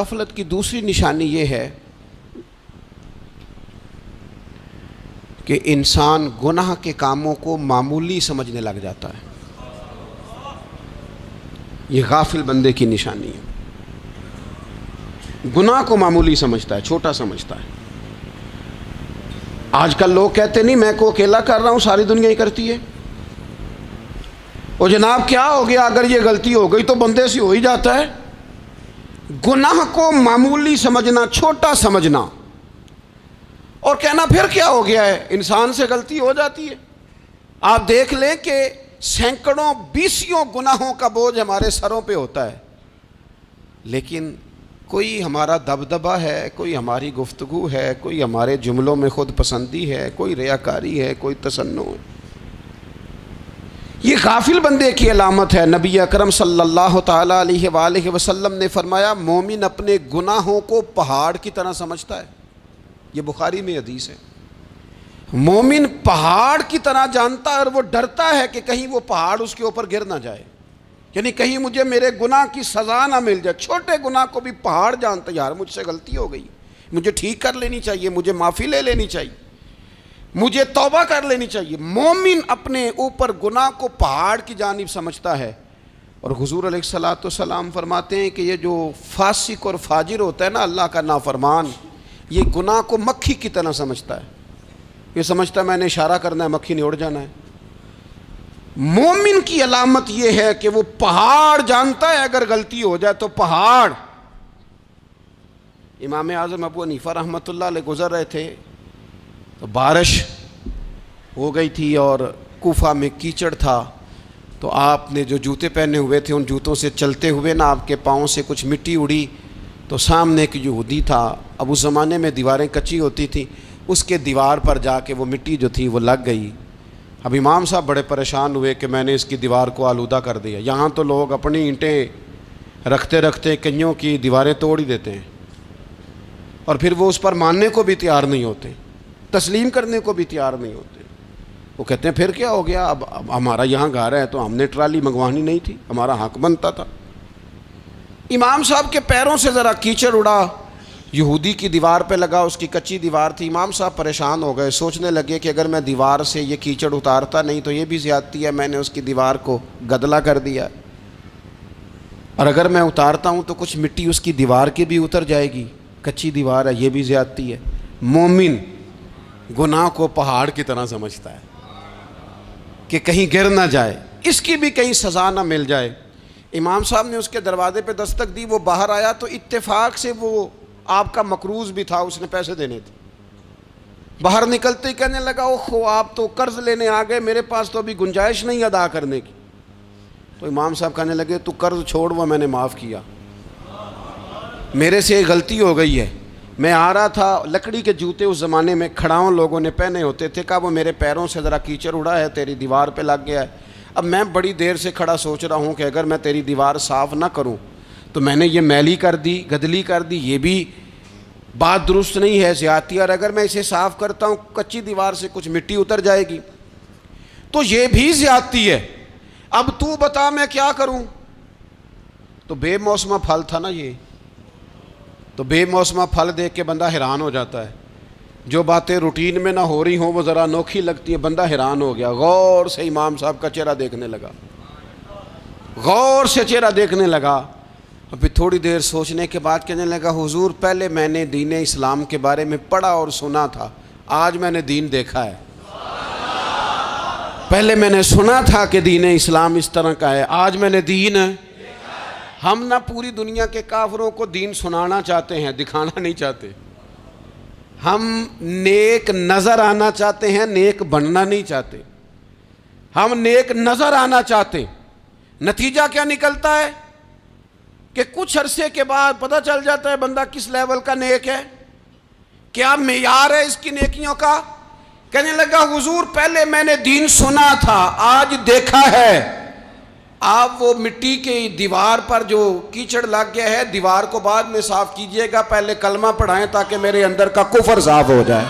غفلت کی دوسری نشانی یہ ہے کہ انسان گناہ کے کاموں کو معمولی سمجھنے لگ جاتا ہے۔ یہ غافل بندے کی نشانی ہے، گناہ کو معمولی سمجھتا ہے، چھوٹا سمجھتا ہے۔ آج کل لوگ کہتے نہیں میں کو اکیلا کر رہا ہوں، ساری دنیا ہی کرتی ہے۔ اور جناب کیا ہو گیا، اگر یہ غلطی ہو گئی تو بندے سے ہو ہی جاتا ہے۔ گناہ کو معمولی سمجھنا، چھوٹا سمجھنا اور کہنا پھر کیا ہو گیا ہے، انسان سے غلطی ہو جاتی ہے۔ آپ دیکھ لیں کہ سینکڑوں بیسیوں گناہوں کا بوجھ ہمارے سروں پہ ہوتا ہے، لیکن کوئی ہمارا دبدبہ ہے، کوئی ہماری گفتگو ہے، کوئی ہمارے جملوں میں خود پسندی ہے، کوئی ریاکاری ہے، کوئی تصنع ہے۔ یہ غافل بندے کی علامت ہے۔ نبی اکرم صلی اللہ تعالیٰ علیہ وآلہ وسلم نے فرمایا مومن اپنے گناہوں کو پہاڑ کی طرح سمجھتا ہے۔ یہ بخاری میں حدیث ہے۔ مومن پہاڑ کی طرح جانتا ہے اور وہ ڈرتا ہے کہ کہیں وہ پہاڑ اس کے اوپر گر نہ جائے، یعنی کہیں مجھے میرے گناہ کی سزا نہ مل جائے۔ چھوٹے گناہ کو بھی پہاڑ جانتا ہے، یار مجھ سے غلطی ہو گئی، مجھے ٹھیک کر لینی چاہیے، مجھے معافی لے لینی چاہیے، مجھے توبہ کر لینی چاہیے۔ مومن اپنے اوپر گناہ کو پہاڑ کی جانب سمجھتا ہے۔ اور حضور علیہ الصلوۃ والسلام فرماتے ہیں کہ یہ جو فاسق اور فاجر ہوتا ہے نا، اللہ کا نافرمان، یہ گناہ کو مکھی کی طرح سمجھتا ہے۔ یہ سمجھتا ہے میں نے اشارہ کرنا ہے، مکھی نے اڑ جانا ہے۔ مومن کی علامت یہ ہے کہ وہ پہاڑ جانتا ہے، اگر غلطی ہو جائے تو پہاڑ۔ امام اعظم ابو حنیفہ رحمۃ اللہ علیہ گزر رہے تھے تو بارش ہو گئی تھی اور کوفہ میں کیچڑ تھا، تو آپ نے جو جوتے پہنے ہوئے تھے ان جوتوں سے چلتے ہوئے نا آپ کے پاؤں سے کچھ مٹی اڑی، تو سامنے ایک یہودی تھا، اب اس زمانے میں دیواریں کچی ہوتی تھیں، اس کے دیوار پر جا کے وہ مٹی جو تھی وہ لگ گئی۔ اب امام صاحب بڑے پریشان ہوئے کہ میں نے اس کی دیوار کو آلودہ کر دیا۔ یہاں تو لوگ اپنی اینٹیں رکھتے رکھتے کئیوں کی دیواریں توڑ ہی دیتے ہیں، اور پھر وہ اس پر ماننے کو بھی تیار نہیں ہوتے، تسلیم کرنے کو بھی تیار نہیں ہوتے۔ وہ کہتے ہیں پھر کیا ہو گیا، اب ہمارا یہاں گھر ہے تو ہم نے ٹرالی منگوانی نہیں تھی، ہمارا حق بنتا تھا۔ امام صاحب کے پیروں سے ذرا کیچڑ اڑا، یہودی کی دیوار پہ لگا، اس کی کچی دیوار تھی۔ امام صاحب پریشان ہو گئے، سوچنے لگے کہ اگر میں دیوار سے یہ کیچڑ اتارتا نہیں تو یہ بھی زیادتی ہے، میں نے اس کی دیوار کو گدلا کر دیا، اور اگر میں اتارتا ہوں تو کچھ مٹی اس کی دیوار کی بھی اتر جائے گی، کچی دیوار ہے، یہ بھی زیادتی ہے۔ مومن گناہ کو پہاڑ کی طرح سمجھتا ہے کہ کہیں گر نہ جائے، اس کی بھی کہیں سزا نہ مل جائے۔ امام صاحب نے اس کے دروازے پہ دستک دی، وہ باہر آیا تو اتفاق سے وہ آپ کا مقروض بھی تھا، اس نے پیسے دینے تھے۔ باہر نکلتے ہی کہنے لگا اوہ آپ تو قرض لینے آ گئے، میرے پاس تو ابھی گنجائش نہیں ادا کرنے کی۔ تو امام صاحب کہنے لگے تو قرض چھوڑ، وہ میں نے معاف کیا، میرے سے غلطی ہو گئی ہے۔ میں آ رہا تھا، لکڑی کے جوتے اس زمانے میں کھڑاؤں لوگوں نے پہنے ہوتے تھے، کہا وہ میرے پیروں سے ذرا کیچڑ اڑا ہے، تیری دیوار پہ لگ گیا ہے۔ اب میں بڑی دیر سے کھڑا سوچ رہا ہوں کہ اگر میں تیری دیوار صاف نہ کروں تو میں نے یہ میلی کر دی، گدلی کر دی، یہ بھی بات درست نہیں ہے، زیادتی، اور اگر میں اسے صاف کرتا ہوں کچی دیوار سے کچھ مٹی اتر جائے گی تو یہ بھی زیادتی ہے، اب تو بتا میں کیا کروں۔ تو بے موسمہ پھل تھا نا یہ، تو بے موسمہ پھل دیکھ کے بندہ حیران ہو جاتا ہے۔ جو باتیں روٹین میں نہ ہو رہی ہوں وہ ذرا انوکھی لگتی ہے، بندہ حیران ہو گیا، غور سے امام صاحب کا چہرہ دیکھنے لگا، غور سے چہرہ دیکھنے لگا۔ اور پھر تھوڑی دیر سوچنے کے بعد کہنے لگا حضور پہلے میں نے دین اسلام کے بارے میں پڑھا اور سنا تھا، آج میں نے دین دیکھا ہے۔ پہلے میں نے سنا تھا کہ دین اسلام اس طرح کا ہے، آج میں نے دین ہم نہ پوری دنیا کے کافروں کو دین سنانا چاہتے ہیں، دکھانا نہیں چاہتے۔ ہم نیک نظر آنا چاہتے ہیں، نیک بننا نہیں چاہتے۔ ہم نیک نظر آنا چاہتے، نتیجہ کیا نکلتا ہے کہ کچھ عرصے کے بعد پتہ چل جاتا ہے بندہ کس لیول کا نیک ہے، کیا معیار ہے اس کی نیکیوں کا۔ کہنے لگا حضور پہلے میں نے دین سنا تھا، آج دیکھا ہے۔ آپ وہ مٹی کی دیوار پر جو کیچڑ لگ گیا ہے، دیوار کو بعد میں صاف کیجئے گا، پہلے کلمہ پڑھائیں تاکہ میرے اندر کا کفر صاف ہو جائے۔